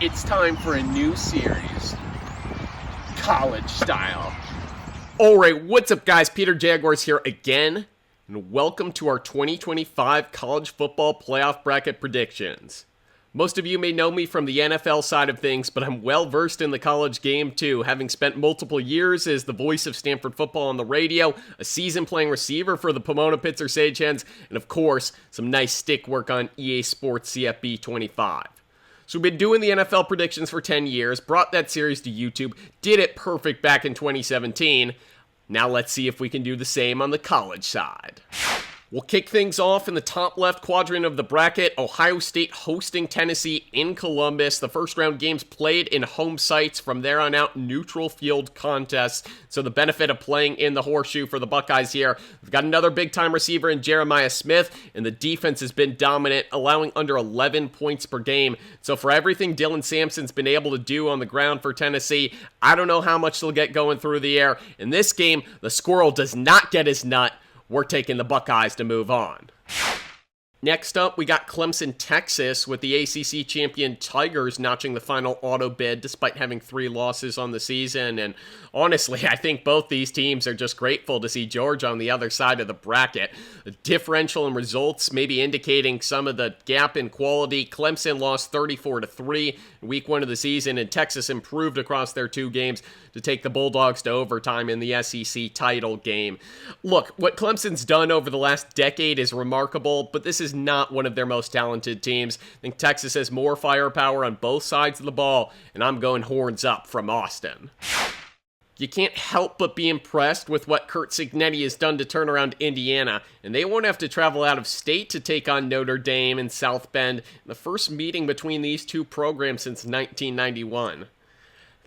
It's time for a new series, College Style. Alright, what's up guys? Peterjaguars here again, and welcome to our 2025 College Football Playoff Bracket predictions. Most of you may know me from the NFL side of things, but I'm well versed in the college game too, having spent multiple years as the voice of Stanford football on the radio, a season playing receiver for the Pomona Pitzer Sagehens, and of course, some nice stick work on EA Sports CFB 25. So we've been doing the NFL predictions for 10 years, brought that series to YouTube, did it perfect back in 2017. Now let's see if we can do the same on the college side. We'll kick things off in the top left quadrant of the bracket. Ohio State hosting Tennessee in Columbus. The first round games played in home sites. From there on out, neutral field contests. So the benefit of playing in the horseshoe for the Buckeyes here. We've got another big-time receiver in Jeremiah Smith, and the defense has been dominant, allowing under 11 points per game. So for everything Dylan Sampson's been able to do on the ground for Tennessee, I don't know how much they'll get going through the air. In this game, the squirrel does not get his nut. We're taking the Buckeyes to move on. Next up, we got Clemson, Texas, with the ACC champion Tigers notching the final auto bid despite having 3 losses on the season. And honestly, I think both these teams are just grateful to see Georgia on the other side of the bracket. The differential in results maybe indicating some of the gap in quality. Clemson lost 34-3 in week 1 of the season, and Texas improved across their 2 games to take the Bulldogs to overtime in the SEC title game. Look, what Clemson's done over the last decade is remarkable, but this is not one of their most talented teams. I think Texas has more firepower on both sides of the ball, and I'm going horns up from Austin. You can't help but be impressed with what Curt Cignetti has done to turn around Indiana, and they won't have to travel out of state to take on Notre Dame in South Bend, the first meeting between these two programs since 1991.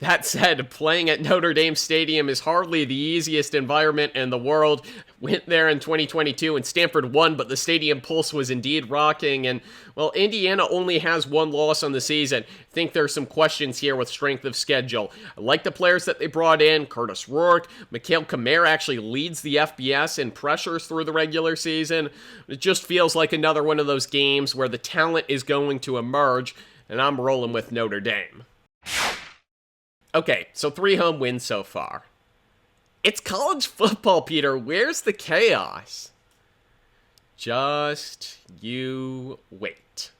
That said, playing at Notre Dame Stadium is hardly the easiest environment in the world. Went there in 2022 and Stanford won, but the stadium pulse was indeed rocking. And, well, Indiana only has 1 loss on the season. I think there's some questions here with strength of schedule. I like the players that they brought in. Curtis Rourke, Mikhail Kamara actually leads the FBS in pressures through the regular season. It just feels like another one of those games where the talent is going to emerge, and I'm rolling with Notre Dame. Okay, so 3 home wins so far. It's college football, Peter. Where's the chaos? Just you wait.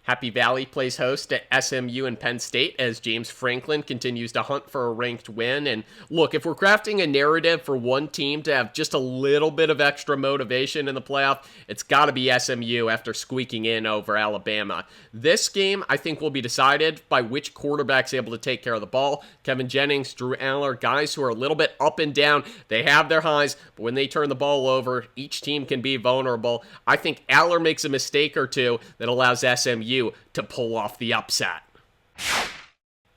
Happy Valley plays host at SMU and Penn State as James Franklin continues to hunt for a ranked win. And look, if we're crafting a narrative for one team to have just a little bit of extra motivation in the playoff, it's got to be SMU after squeaking in over Alabama. This game, I think, will be decided by which quarterback's able to take care of the ball. Kevin Jennings, Drew Aller, guys who are a little bit up and down. They have their highs, but when they turn the ball over, each team can be vulnerable. I think Aller makes a mistake or two that allows SMU to pull off the upset.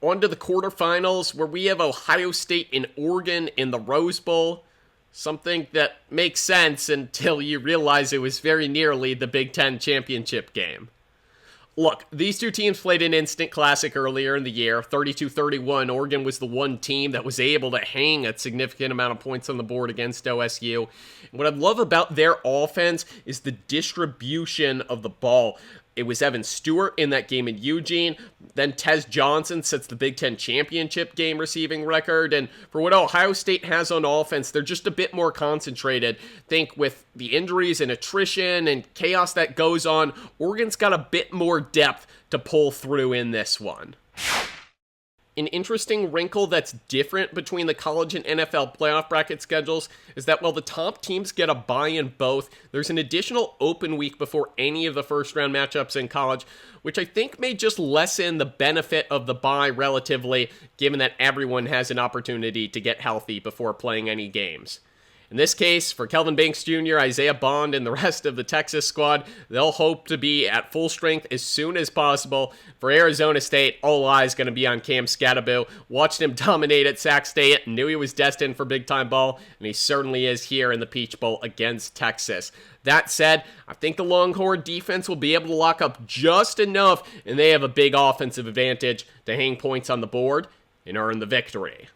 On to the quarterfinals, where we have Ohio State and Oregon in the Rose Bowl. Something that makes sense until you realize it was very nearly the Big Ten championship game. Look, these two teams played an instant classic earlier in the year, 32-31. Oregon was the one team that was able to hang a significant amount of points on the board against OSU. And what I love about their offense is the distribution of the ball. It was Evan Stewart in that game in Eugene. Then Tez Johnson sets the Big Ten championship game receiving record. And for what Ohio State has on offense, they're just a bit more concentrated. Think with the injuries and attrition and chaos that goes on, Oregon's got a bit more depth to pull through in this one. An interesting wrinkle that's different between the college and NFL playoff bracket schedules is that while the top teams get a bye in both, there's an additional open week before any of the first-round matchups in college, which I think may just lessen the benefit of the bye relatively, given that everyone has an opportunity to get healthy before playing any games. In this case, for Kelvin Banks Jr., Isaiah Bond, and the rest of the Texas squad, they'll hope to be at full strength as soon as possible. For Arizona State, all eyes going to be on Cam Skattebo. Watched him dominate at Sac State, knew he was destined for big-time ball, and he certainly is here in the Peach Bowl against Texas. That said, I think the Longhorn defense will be able to lock up just enough, and they have a big offensive advantage to hang points on the board and earn the victory.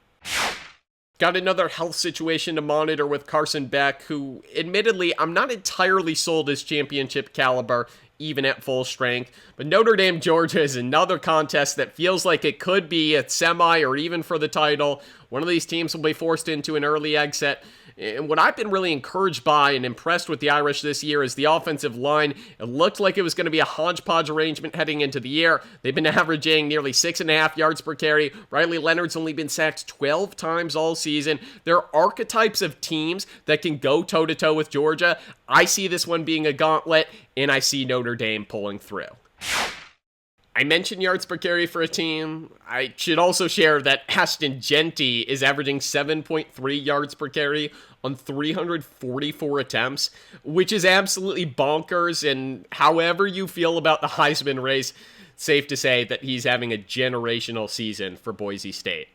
Got another health situation to monitor with Carson Beck, who, admittedly, I'm not entirely sold as championship caliber. even at full strength. But Notre Dame, Georgia is another contest that feels like it could be a semi or even for the title. One of these teams will be forced into an early exit. And what I've been really encouraged by and impressed with the Irish this year is the offensive line. It looked like it was going to be a hodgepodge arrangement heading into the year. They've been averaging nearly 6.5 yards per carry. Riley Leonard's only been sacked 12 times all season. There are archetypes of teams that can go toe-to-toe with Georgia. I see this one being a gauntlet, and I see Notre Dame pulling through. I mentioned yards per carry for a team. I should also share that Ashton Jeanty is averaging 7.3 yards per carry on 344 attempts, which is absolutely bonkers. And however you feel about the Heisman race, safe to say that he's having a generational season for Boise State.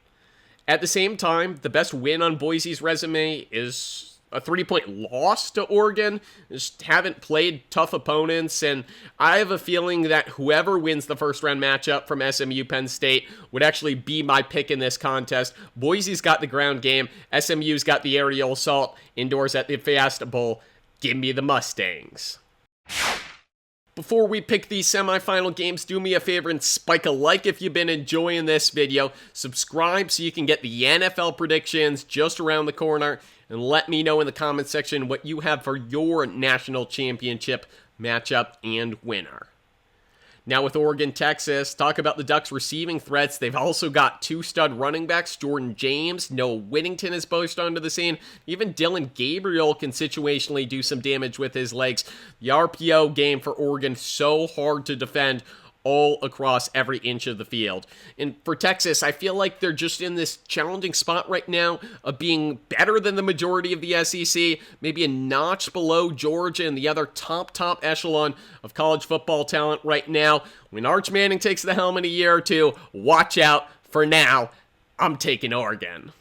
At the same time, the best win on Boise's resume is a 3-point loss to Oregon. Just haven't played tough opponents, and I have a feeling that whoever wins the first round matchup from SMU Penn State would actually be my pick in this contest. Boise's got the ground game, SMU's got the aerial assault indoors at the Fiesta Bowl. Give me the Mustangs. Before we pick these semifinal games, do me a favor and spike a like if you've been enjoying this video. Subscribe so you can get the NFL predictions just around the corner. And let me know in the comments section what you have for your national championship matchup and winner. Now with Oregon, Texas, talk about the Ducks' receiving threats. They've also got two stud running backs, Jordan James, Noah Whittington is pushed onto the scene. Even Dylan Gabriel can situationally do some damage with his legs. The RPO game for Oregon, so hard to defend all across every inch of the field. And for Texas, I feel like they're just in this challenging spot right now of being better than the majority of the SEC, maybe a notch below Georgia and the other top echelon of college football talent right now. When Arch Manning takes the helm in a year or two, watch out. For now, I'm taking Oregon.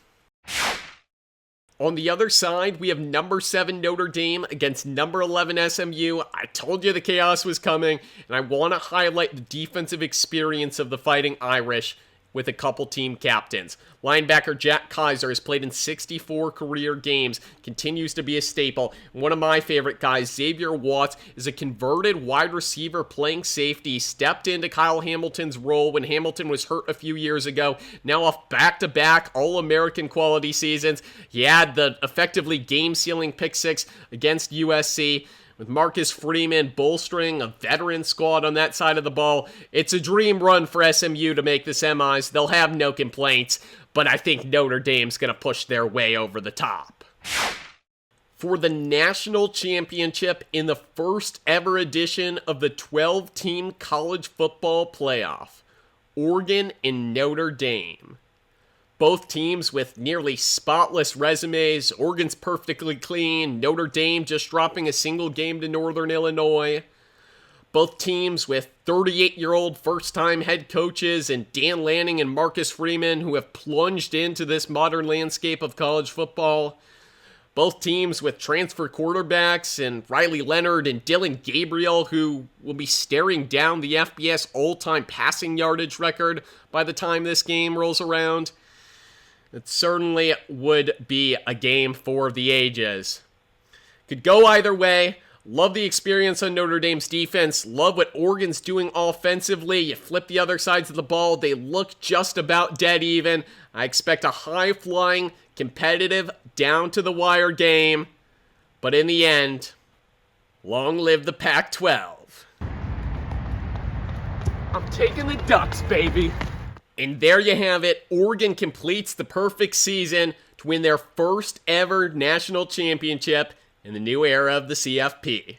On the other side, we have number 7 Notre Dame against number 11 SMU. I told you the chaos was coming, and I want to highlight the defensive experience of the Fighting Irish with a couple team captains. Linebacker Jack Kaiser has played in 64 career games, continues to be a staple. One of my favorite guys, Xavier Watts, is a converted wide receiver playing safety. He stepped into Kyle Hamilton's role when Hamilton was hurt a few years ago. Now off back-to-back All-American quality seasons. He had the effectively game-sealing pick six against USC. With Marcus Freeman bolstering a veteran squad on that side of the ball, it's a dream run for SMU to make the semis. They'll have no complaints, but I think Notre Dame's going to push their way over the top. For the national championship in the first ever edition of the 12-team college football playoff, Oregon and Notre Dame. Both teams with nearly spotless resumes. Oregon's perfectly clean. Notre Dame just dropping a single game to Northern Illinois. Both teams with 38-year-old first-time head coaches and Dan Lanning and Marcus Freeman who have plunged into this modern landscape of college football. Both teams with transfer quarterbacks and Riley Leonard and Dylan Gabriel who will be staring down the FBS all-time passing yardage record by the time this game rolls around. It certainly would be a game for the ages. Could go either way. Love the experience on Notre Dame's defense. Love what Oregon's doing offensively. You flip the other sides of the ball, they look just about dead even. I expect a high-flying, competitive, down-to-the-wire game. But in the end, long live the Pac-12. I'm taking the Ducks, baby. And there you have it. Oregon completes the perfect season to win their first ever national championship in the new era of the CFP.